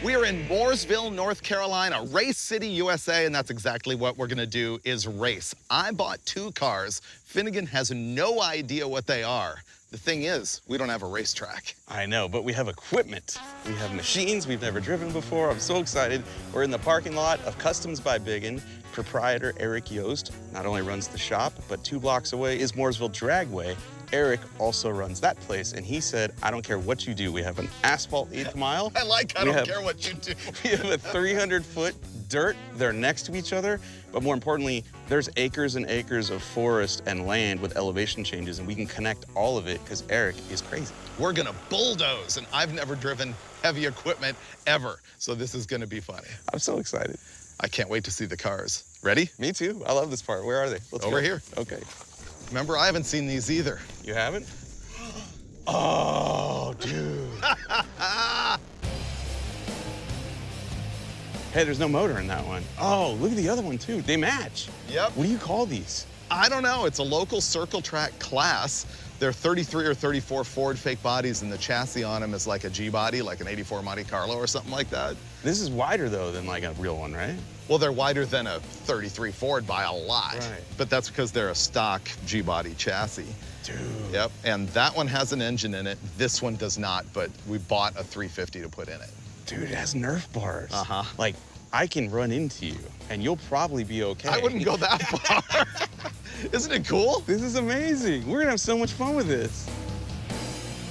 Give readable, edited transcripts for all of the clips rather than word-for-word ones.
We are in Mooresville, North Carolina, Race City, USA, and that's exactly what we're gonna do is race. I bought 2 cars. Finnegan has no idea what they are. The thing is, we don't have a racetrack. I know, but we have equipment. We have machines we've never driven before. I'm so excited. We're in the parking lot of Customs by Biggin. Proprietor Eric Yost not only runs the shop, but 2 blocks away is Mooresville Dragway. Eric also runs that place, and he said, I don't care what you do. We have an asphalt 8th mile. I don't care what you do. We have a 300-foot dirt. They're next to each other, but more importantly, there's acres and acres of forest and land with elevation changes, and we can connect all of it because Eric is crazy. We're gonna bulldoze, and I've never driven heavy equipment ever, so this is gonna be funny. I'm so excited. I can't wait to see the cars. Ready? Me too. I love this part. Where are they? Let's Over go. here. Okay. Remember, I haven't seen these either. You haven't? Oh, dude. Hey, there's no motor in that one. Oh, look at the other one, too. They match. Yep. What do you call these? I don't know. It's a local circle track class. They're 33 or 34 Ford fake bodies, and the chassis on them is like a G-body, like an 84 Monte Carlo or something like that. This is wider, though, than like a real one, right? Well, they're wider than a 33 Ford by a lot. Right. But that's because they're a stock G-body chassis. Dude. Yep, and that one has an engine in it. This one does not, but we bought a 350 to put in it. Dude, it has Nerf bars. Uh-huh. Like, I can run into you, and you'll probably be okay. I wouldn't go that far. Isn't it cool? This is amazing. We're gonna have so much fun with this.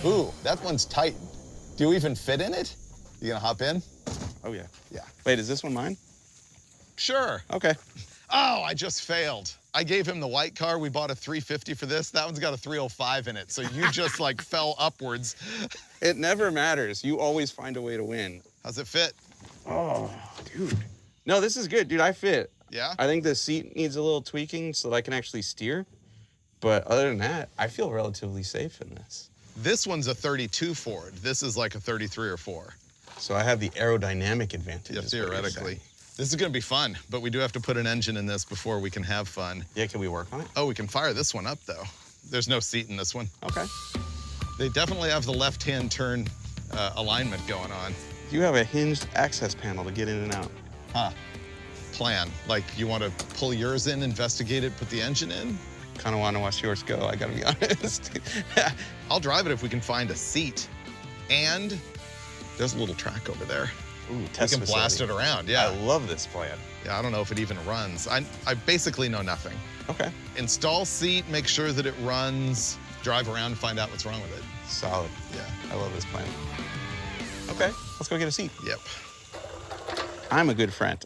Ooh, that one's tight. Do you even fit in it? You gonna hop in? Oh, yeah. Yeah. Wait, is this one mine? Sure. Okay. Oh, I just failed. I gave him the white car. We bought a 350 for this. That one's got a 305 in it. So you just like fell upwards. It never matters. You always find a way to win. How's it fit? Oh, dude. No, this is good, dude. I fit. Yeah? I think the seat needs a little tweaking so that I can actually steer. But other than that, I feel relatively safe in this. This one's a 32 Ford. This is like a 33 or 4. So I have the aerodynamic advantage. Yeah, is what you're theoretically. saying. This is gonna be fun, but we do have to put an engine in this before we can have fun. Yeah, can we work on it? Oh, we can fire this one up though. There's no seat in this one. Okay. They definitely have the left-hand turn alignment going on. You have a hinged access panel to get in and out. Huh. Plan. Like you want to pull yours in, investigate it, put the engine in? Kind of want to watch yours go, I gotta be honest. I'll drive it if we can find a seat. And there's a little track over there. Ooh, We test can blast it facility. around, yeah. I love this plan. Yeah, I don't know if it even runs. I basically know nothing. Okay. Install seat, make sure that it runs, drive around, find out what's wrong with it. Solid. Yeah. I love this plan. Okay, let's go get a seat. Yep. I'm a good friend.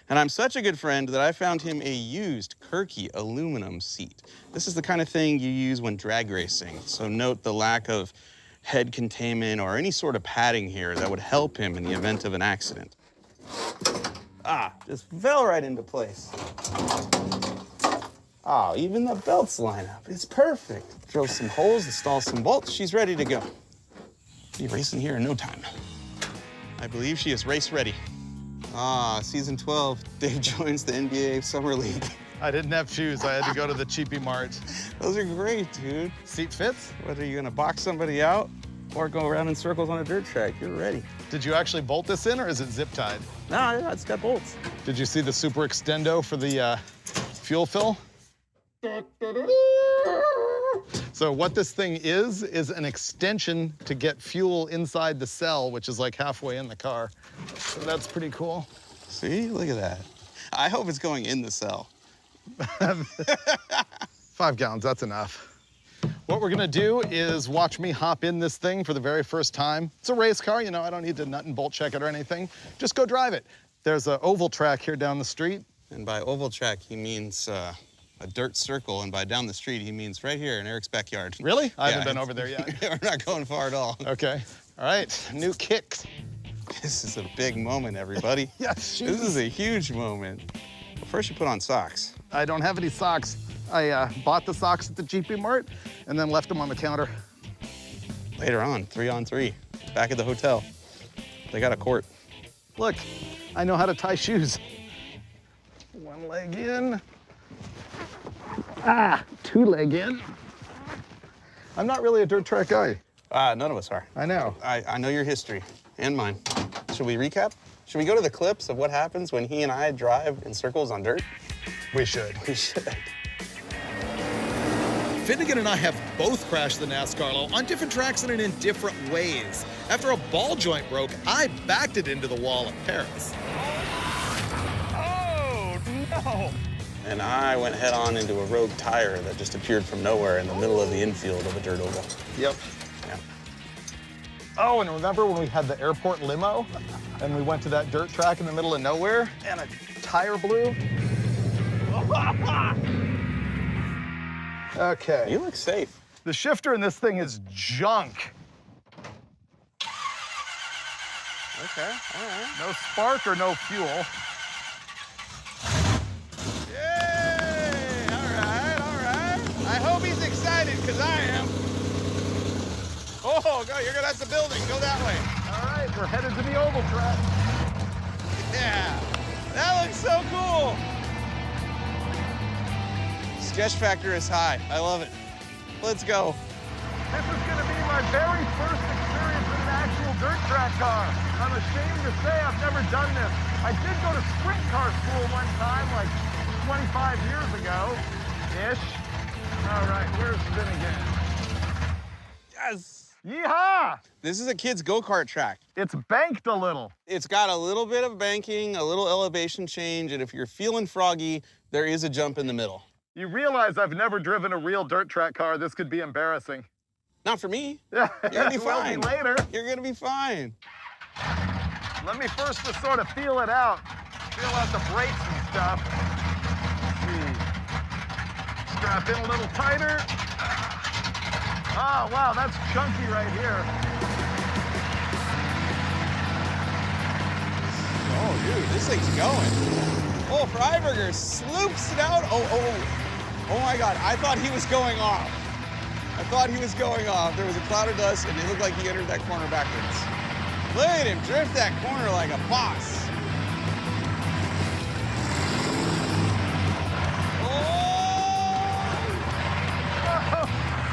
And I'm such a good friend that I found him a used Kirky aluminum seat. This is the kind of thing you use when drag racing. So note the lack of head containment or any sort of padding here that would help him in the event of an accident. Ah, just fell right into place. Oh, even the belts line up. It's perfect. Drill some holes, install some bolts. She's ready to go. Be racing here in no time. I believe she is race ready. Ah, season 12, Dave joins the NBA Summer League. I didn't have shoes. I had to go to the Cheapy Mart. Those are great, dude. Seat fits? Whether you're gonna box somebody out or go around in circles on a dirt track, you're ready. Did you actually bolt this in or is it zip tied? No, yeah, it's got bolts. Did you see the super extendo for the fuel fill? So what this thing is an extension to get fuel inside the cell, which is like halfway in the car. So that's pretty cool. See, look at that. I hope it's going in the cell. 5 gallons, that's enough. What we're gonna do is watch me hop in this thing for the very first time. It's a race car, you know, I don't need to nut and bolt check it or anything. Just go drive it. There's an oval track here down the street. And by oval track, he means a dirt circle, and by down the street, he means right here in Eric's backyard. Really? I Yeah, haven't been over there yet. We're not going far at all. Okay, all right, new kicks. This is a big moment, everybody. Yes, This is a huge moment. Well, first you put on socks. I don't have any socks. I bought the socks at the GP Mart and then left them on the counter. Later on, 3-on-3, back at the hotel. They got a court. Look, I know how to tie shoes. 1 leg in. Ah, 2 leg in. I'm not really a dirt track guy. None of us are. I know. I know your history and mine. Should we recap? Should we go to the clips of what happens when he and I drive in circles on dirt? We should. We should. Finnegan and I have both crashed the NASCAR low on different tracks and in different ways. After a ball joint broke, I backed it into the wall at Paris. Oh, no. And I went head on into a rogue tire that just appeared from nowhere in the middle of the infield of a dirt oval. Yep. Yeah. Oh, and remember when we had the airport limo and we went to that dirt track in the middle of nowhere and a tire blew? Okay. You look safe. The shifter in this thing is junk. Okay, all right. No spark or no fuel. Yay! All right, all right. I hope he's excited, because I am. Oh, go, that's the building. Go that way. All right, we're headed to the oval track. Yeah, that looks so cool. Sketch factor is high. I love it. Let's go. This is going to be my very first experience with an actual dirt track car. I'm ashamed to say I've never done this. I did go to sprint car school one time, like 25 years ago-ish. All right, where's Finnegan? Yes. Yeehaw! This is a kid's go-kart track. It's banked a little. It's got a little bit of banking, a little elevation change, and if you're feeling froggy, there is a jump in the middle. You realize I've never driven a real dirt track car. This could be embarrassing. Not for me. Yeah, You're gonna be it will fine. be later. You're gonna be fine. Let me first just sort of feel it out. Feel out the brakes and stuff. Let's see. Strap in a little tighter. Oh, wow, that's chunky right here. Oh, dude, this thing's going. Oh, Freiberger sloops it out. Oh my God, I thought he was going off. There was a cloud of dust, and it looked like he entered that corner backwards. Look at him drift that corner like a boss.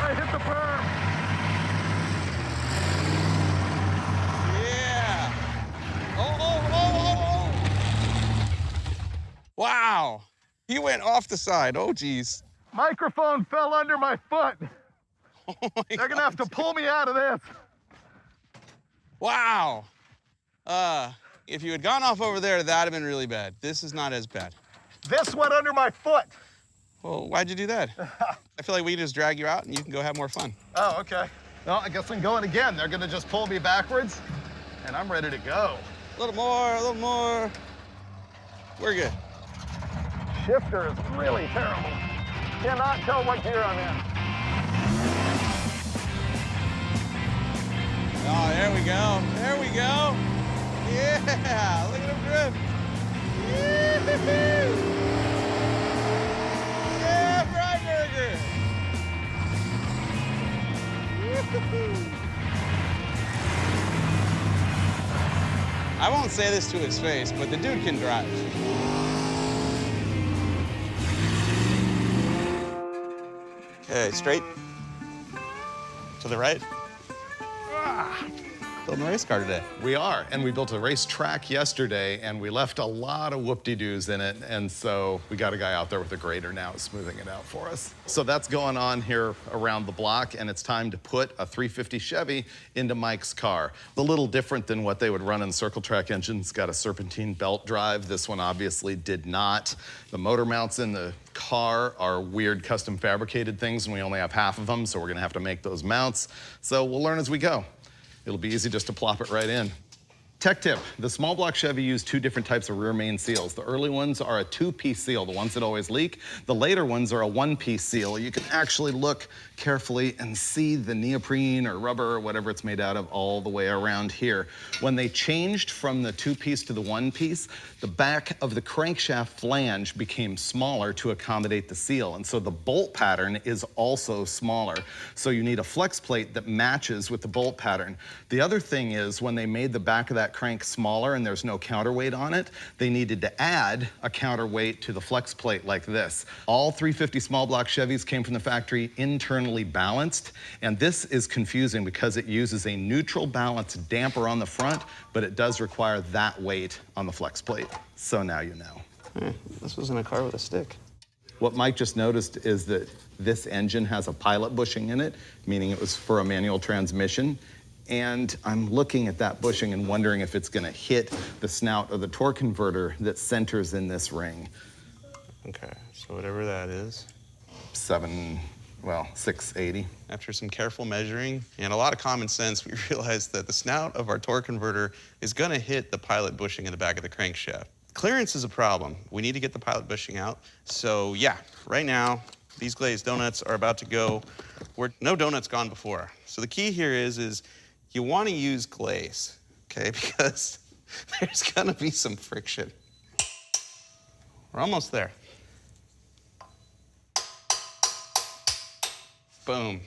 I hit the berm. Yeah. Oh. Wow. He went off the side. Oh, geez. Microphone fell under my foot. Oh my They're gonna have to pull me out of this. Wow. If you had gone off over there, that'd have been really bad. This is not as bad. This went under my foot. Well, why'd you do that? I feel like we just drag you out and you can go have more fun. Oh, okay. Well, I guess I'm going again. They're gonna just pull me backwards, and I'm ready to go. A little more. We're good. Shifter is really terrible. Cannot tell what gear I'm in. Oh, there we go. Yeah, look at him drift. Yee-hoo-hoo. Yeah, Freiberger. Yee-hoo-hoo. I won't say this to his face, but the dude can drive. Okay, straight. To the right. Building a race car today. We are, and we built a race track yesterday, and we left a lot of whoop-de-doos in it, and so we got a guy out there with a grader now smoothing it out for us. So that's going on here around the block, and it's time to put a 350 Chevy into Mike's car. A little different than what they would run in circle track engines. Got a serpentine belt drive. This one obviously did not. The motor mounts in the car are weird custom fabricated things, and we only have half of them, so we're gonna have to make those mounts. So we'll learn as we go. It'll be easy just to plop it right in. Tech tip, the small block Chevy used two different types of rear main seals. The early ones are a two-piece seal, the ones that always leak. The later ones are a one-piece seal. You can actually look carefully and see the neoprene or rubber or whatever it's made out of all the way around here. When they changed from the two-piece to the one-piece, the back of the crankshaft flange became smaller to accommodate the seal, and so the bolt pattern is also smaller. So you need a flex plate that matches with the bolt pattern. The other thing is when they made the back of that crank smaller and there's no counterweight on it, they needed to add a counterweight to the flex plate like this. All 350 small block Chevys came from the factory internally balanced, and this is confusing because it uses a neutral balance damper on the front, but it does require that weight on the flex plate. So now you know. This was in a car with a stick. What Mike just noticed is that this engine has a pilot bushing in it, meaning it was for a manual transmission. And I'm looking at that bushing and wondering if it's gonna hit the snout of the torque converter that centers in this ring. Okay, so whatever that is. 680. After some careful measuring and a lot of common sense, we realized that the snout of our torque converter is gonna hit the pilot bushing in the back of the crankshaft. Clearance is a problem. We need to get the pilot bushing out. So yeah, right now, these glazed donuts are about to go where no donut's gone before. So the key here is you want to use glaze, okay? Because there's gonna be some friction. We're almost there. Boom.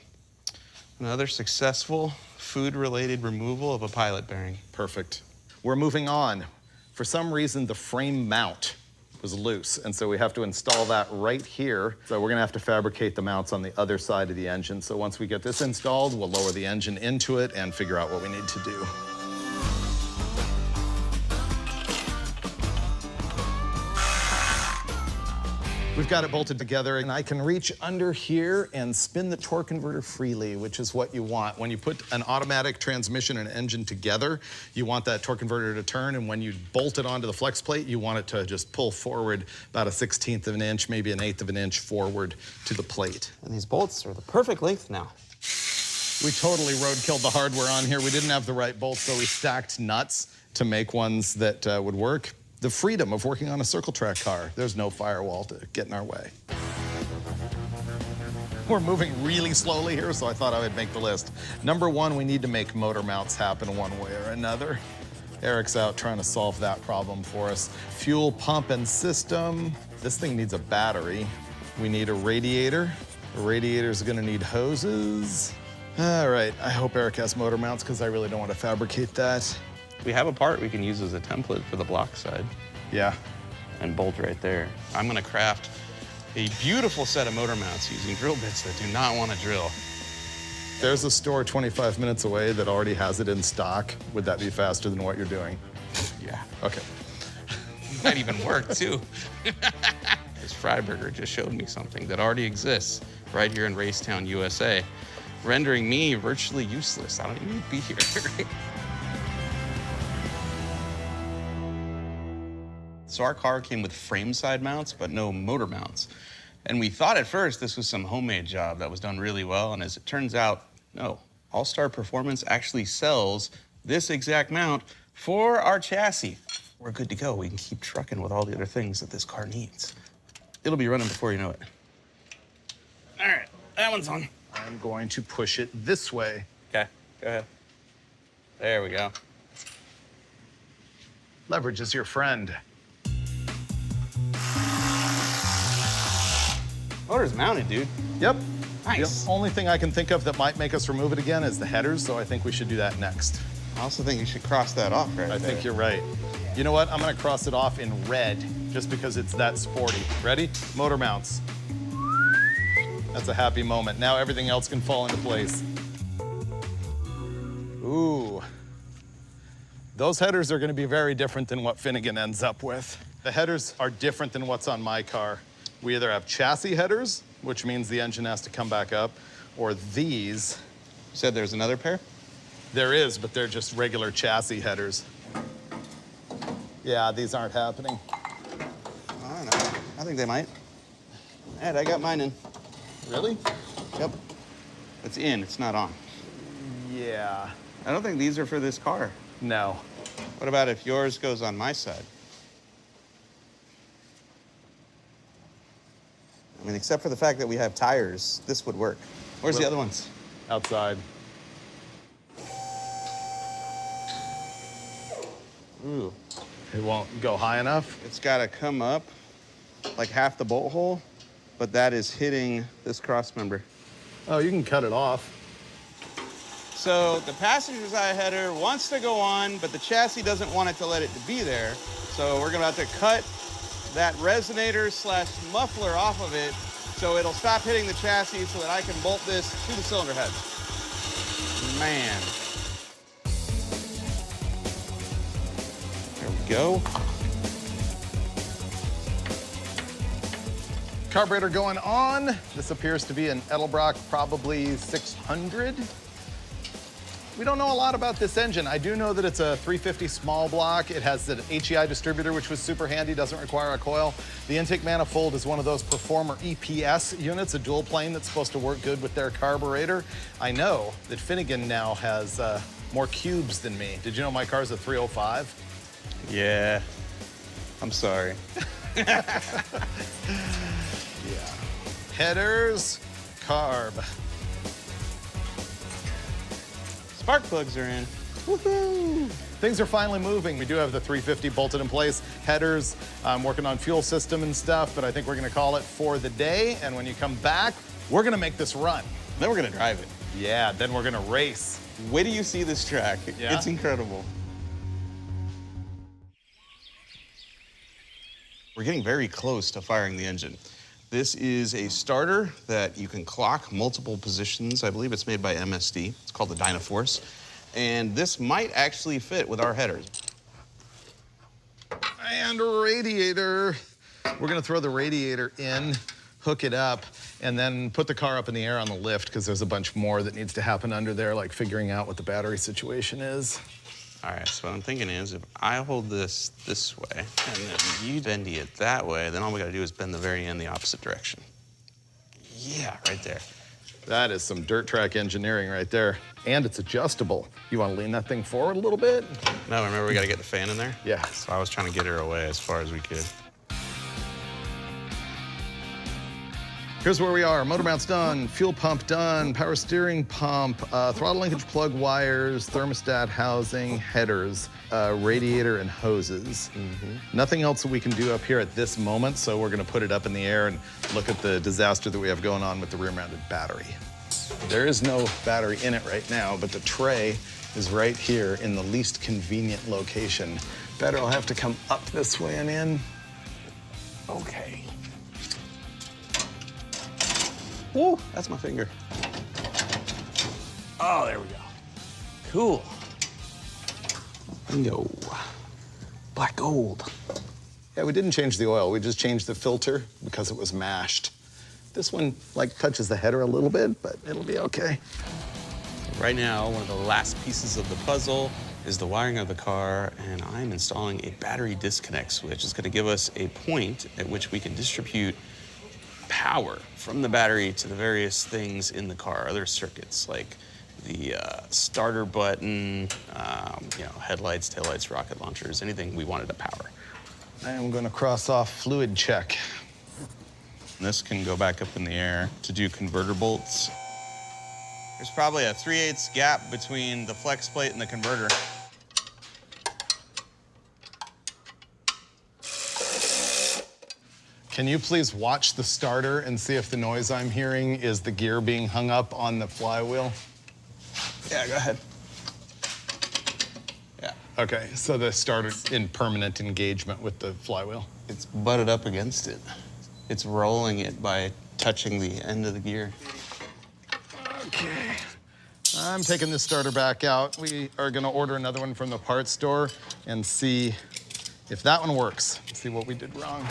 Another successful food-related removal of a pilot bearing. Perfect. We're moving on. For some reason, the frame mount was loose, and so we have to install that right here. So we're gonna have to fabricate the mounts on the other side of the engine. So once we get this installed, we'll lower the engine into it and figure out what we need to do. We've got it bolted together, and I can reach under here and spin the torque converter freely, which is what you want. When you put an automatic transmission and engine together, you want that torque converter to turn, and when you bolt it onto the flex plate, you want it to just pull forward about a 1/16 of an inch, maybe an 1/8 of an inch forward to the plate. And these bolts are the perfect length now. We totally roadkilled the hardware on here. We didn't have the right bolts, so we stacked nuts to make ones that would work. The freedom of working on a circle track car. There's no firewall to get in our way. We're moving really slowly here, so I thought I would make the list. Number one, we need to make motor mounts happen one way or another. Eric's out trying to solve that problem for us. Fuel pump and system. This thing needs a battery. We need a radiator. The radiator's gonna need hoses. All right, I hope Eric has motor mounts because I really don't want to fabricate that. We have a part we can use as a template for the block side. Yeah. And bolt right there. I'm gonna craft a beautiful set of motor mounts using drill bits that do not want to drill. There's a store 25 minutes away that already has it in stock. Would that be faster than what you're doing? Yeah. Okay. Might even work too. This Freiburger just showed me something that already exists right here in Racetown, USA, rendering me virtually useless. I don't even need to be here. So our car came with frame side mounts, but no motor mounts. And we thought at first this was some homemade job that was done really well, and as it turns out, no. All-Star Performance actually sells this exact mount for our chassis. We're good to go. We can keep trucking with all the other things that this car needs. It'll be running before you know it. All right, that one's on. I'm going to push it this way. Okay, go ahead. There we go. Leverage is your friend. Motor's mounted, dude. Yep. Nice. The only thing I can think of that might make us remove it again is the headers, so I think we should do that next. I also think you should cross that off right I think you're right. You know what? I'm gonna cross it off in red, just because it's that sporty. Ready? Motor mounts. That's a happy moment. Now everything else can fall into place. Ooh. Those headers are gonna be very different than what Finnegan ends up with. The headers are different than what's on my car. We either have chassis headers, which means the engine has to come back up, or these. You said there's another pair? There is, but they're just regular chassis headers. Yeah, these aren't happening. I don't know. I think they might. Ed, I got mine in. Really? Yep. It's in, it's not on. Yeah. I don't think these are for this car. No. What about if yours goes on my side? I mean, except for the fact that we have tires, this would work. Where's the other ones? Outside. Ooh. It won't go high enough? It's gotta come up like half the bolt hole, but that is hitting this cross member. Oh, you can cut it off. So the passenger side header wants to go on, but the chassis doesn't want it to let it to be there. So we're gonna have to cut that resonator slash muffler off of it so it'll stop hitting the chassis so that I can bolt this to the cylinder head. Man. There we go. Carburetor going on. This appears to be an Edelbrock, probably 600. We don't know a lot about this engine. I do know that it's a 350 small block. It has an HEI distributor, which was super handy, doesn't require a coil. The intake manifold is one of those Performer EPS units, a dual plane that's supposed to work good with their carburetor. I know that Finnegan now has more cubes than me. Did you know my car's a 305? Yeah, I'm sorry. Yeah. Headers, carb. Spark plugs are in. Woohoo! Things are finally moving. We do have the 350 bolted in place. Headers, I'm working on fuel system and stuff, but I think we're gonna call it for the day. And when you come back, we're gonna make this run. Then we're gonna drive it. Yeah, then we're gonna race. Wait till you see this track. Yeah? It's incredible. We're getting very close to firing the engine. This is a starter that you can clock multiple positions. I believe it's made by MSD. It's called the Dynaforce. And this might actually fit with our headers. And radiator. We're gonna throw the radiator in, hook it up, and then put the car up in the air on the lift because there's a bunch more that needs to happen under there, like figuring out what the battery situation is. All right, so what I'm thinking is if I hold this way and then you bendy it that way, then all we gotta do is bend the very end the opposite direction. Yeah, right there. That is some dirt track engineering right there. And it's adjustable. You wanna lean that thing forward a little bit? No, remember we gotta get the fan in there? Yeah. So I was trying to get her away as far as we could. Here's where we are. Motor mount's done, fuel pump done, power steering pump, throttle linkage plug wires, thermostat housing, headers, radiator and hoses. Nothing else that we can do up here at this moment, so we're gonna put it up in the air and look at the disaster that we have going on with the rear-mounted battery. There is no battery in it right now, but the tray is right here in the least convenient location. Better I'll have to come up this way and in. Okay. Woo, that's my finger. Oh, there we go. Cool. Bingo. Black gold. Yeah, we didn't change the oil. We just changed the filter because it was mashed. This one, like, touches the header a little bit, but it'll be okay. Right now, one of the last pieces of the puzzle is the wiring of the car, and I'm installing a battery disconnect switch. It's gonna give us a point at which we can distribute power from the battery to the various things in the car, other circuits like the starter button, headlights, taillights, rocket launchers, anything we wanted to power. I am going to cross off fluid check. This can go back up in the air to do converter bolts. There's probably a 3/8 gap between the flex plate and the converter. Can you please watch the starter and see if the noise I'm hearing is the gear being hung up on the flywheel? Yeah, go ahead. Yeah. Okay, so the starter's in permanent engagement with the flywheel. It's butted up against it. It's rolling it by touching the end of the gear. Okay. I'm taking this starter back out. We are gonna order another one from the parts store and see if that one works. See what we did wrong.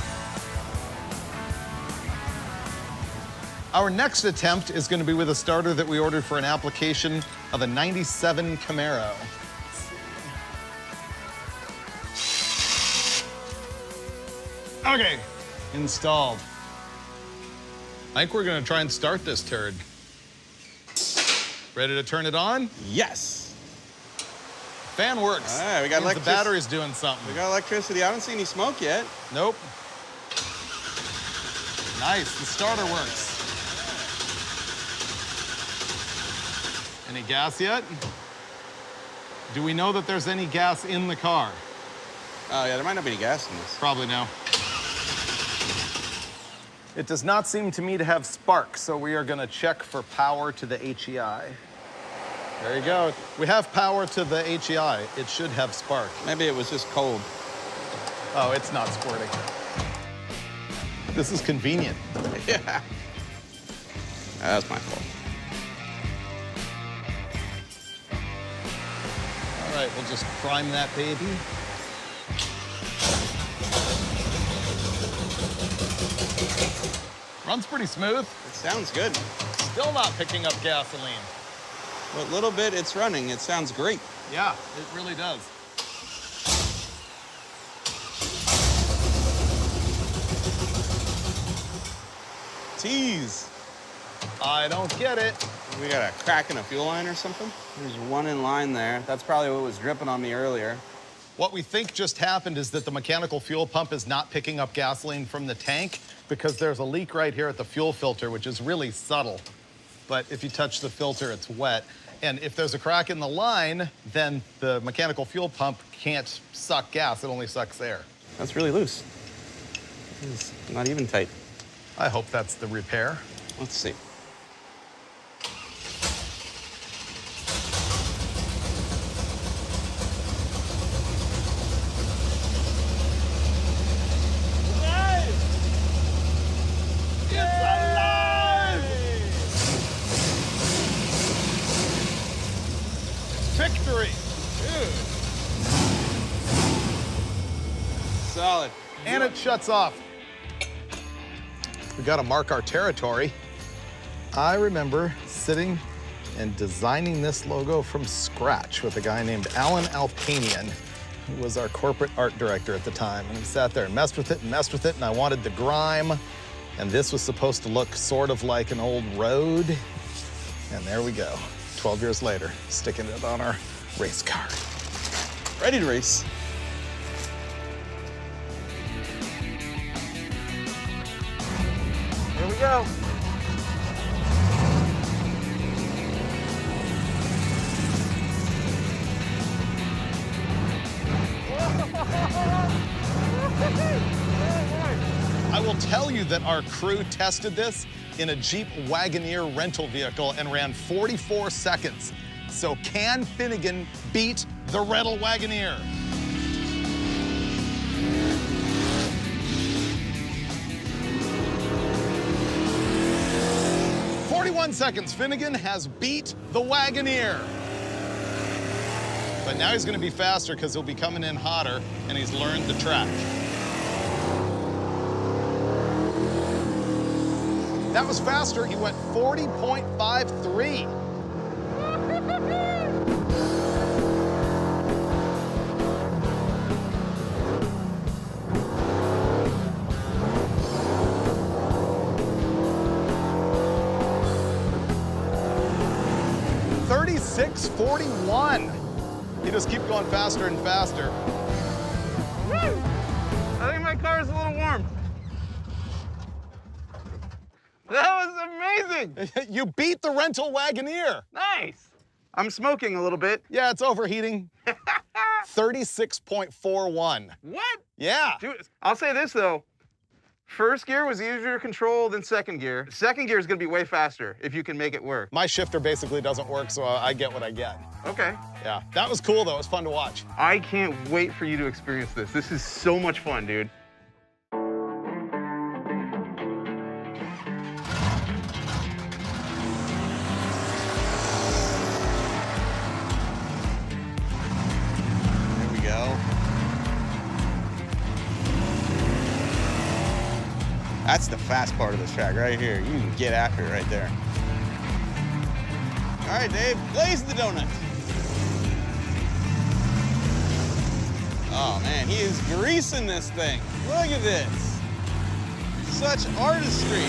Our next attempt is going to be with a starter that we ordered for an application of a 97 Camaro. Okay, installed. I think we're going to try and start this turd. Ready to turn it on? Yes. Fan works. All right, we got means the battery's doing something. We got electricity. I don't see any smoke yet. Nope. Nice, the starter works. Any gas yet? Do we know that there's any gas in the car? Oh, yeah, there might not be any gas in this. Probably no. It does not seem to me to have spark, so we are gonna check for power to the HEI. There you go. We have power to the HEI. It should have spark. Maybe it was just cold. Oh, it's not squirting. This is convenient. Yeah. That's my fault. All right, we'll just prime that baby. Runs pretty smooth. It sounds good. Still not picking up gasoline. What little bit it's running, it sounds great. Yeah, it really does. Tease. I don't get it. We got a crack in a fuel line or something? There's one in line there. That's probably what was dripping on me earlier. What we think just happened is that the mechanical fuel pump is not picking up gasoline from the tank because there's a leak right here at the fuel filter, which is really subtle. But if you touch the filter, it's wet. And if there's a crack in the line, then the mechanical fuel pump can't suck gas, it only sucks air. That's really loose. It's not even tight. I hope that's the repair. Let's see. Victory! Solid. And it shuts off. We gotta mark our territory. I remember sitting and designing this logo from scratch with a guy named Alan Alpanian, who was our corporate art director at the time. And we sat there and messed with it and messed with it, and I wanted the grime. And this was supposed to look sort of like an old road. And there we go, 12 years later, sticking it on our race car. Ready to race. Here we go. I will tell you that our crew tested this in a Jeep Wagoneer rental vehicle and ran 44 seconds. So can Finnegan beat the rental Wagoneer? Seconds, Finnegan has beat the Wagoneer. But now he's gonna be faster because he'll be coming in hotter and he's learned the track. That was faster, he went 40.53. 36.41. You just keep going faster and faster. Woo! I think my car is a little warm. That was amazing. You beat the rental Wagoneer. Nice. I'm smoking a little bit. Yeah, it's overheating. 36.41. What? Yeah. Dude, I'll say this though. First gear was easier to control than second gear. Second gear is gonna be way faster if you can make it work. My shifter basically doesn't work, so I get what I get. Okay. Yeah, that was cool though, it was fun to watch. I can't wait for you to experience this. This is so much fun, dude. There we go. That's the fast part of this track right here. You can get after it right there. All right, Dave, glaze the donut. Oh man, he is greasing this thing. Look at this. Such artistry.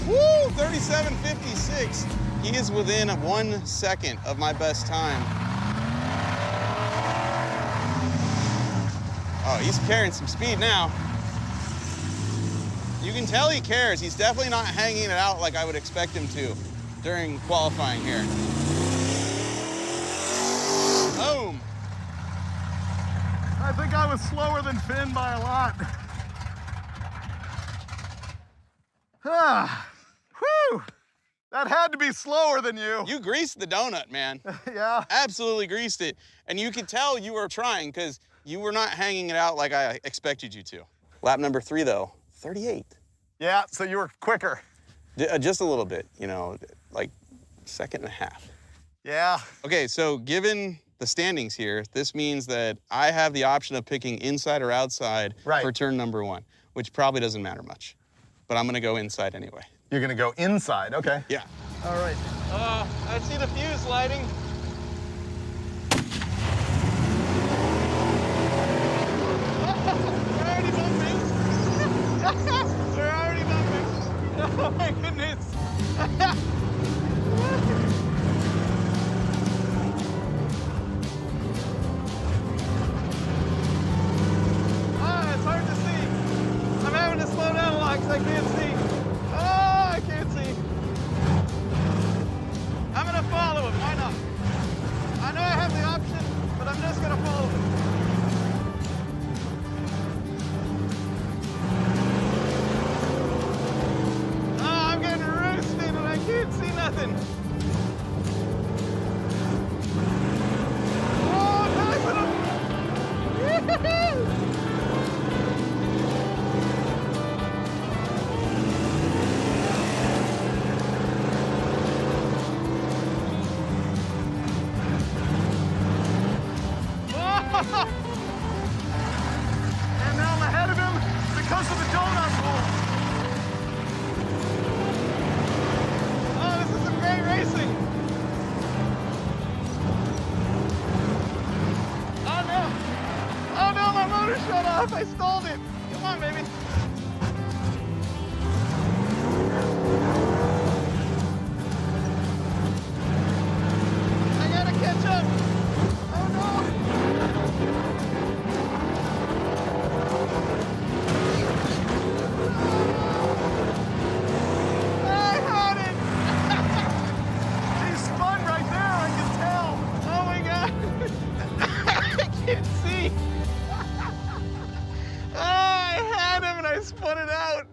Woo, 37.56. He is within 1 second of my best time. Oh, he's carrying some speed now. You can tell he cares. He's definitely not hanging it out like I would expect him to during qualifying here. Boom. I think I was slower than Finn by a lot. Ah, whew. That had to be slower than you. You greased the donut, man. Yeah. Absolutely greased it. And you could tell you were trying because you were not hanging it out like I expected you to. Lap number 3, though, 38. Yeah, so you were quicker. Just a little bit, you know, like 1.5 seconds. Yeah. Okay, so given the standings here, this means that I have the option of picking inside or outside for turn number 1, which probably doesn't matter much. But I'm gonna go inside anyway. You're gonna go inside, okay. Yeah. All right. I see the fuse lighting. We're already bumping. We're already bumping. Oh my goodness. It's hard to see. I'm having to slow down a lot because I can't see. Oh, I can't see. I'm gonna follow him, why not? I know I have the option, but I'm just gonna follow him. Oh, I'm getting roasted and I can't see nothing. Oh, I'm passing him. And now I'm ahead of him because of the donut hole. Oh, this is some great racing. Oh no. Oh no, my motor shut off. I stalled it. Come on, baby. I gotta catch up. Oh no. I had it! He spun right there, I can tell. Oh my God. I can't see. Oh, I had him and I spun it out.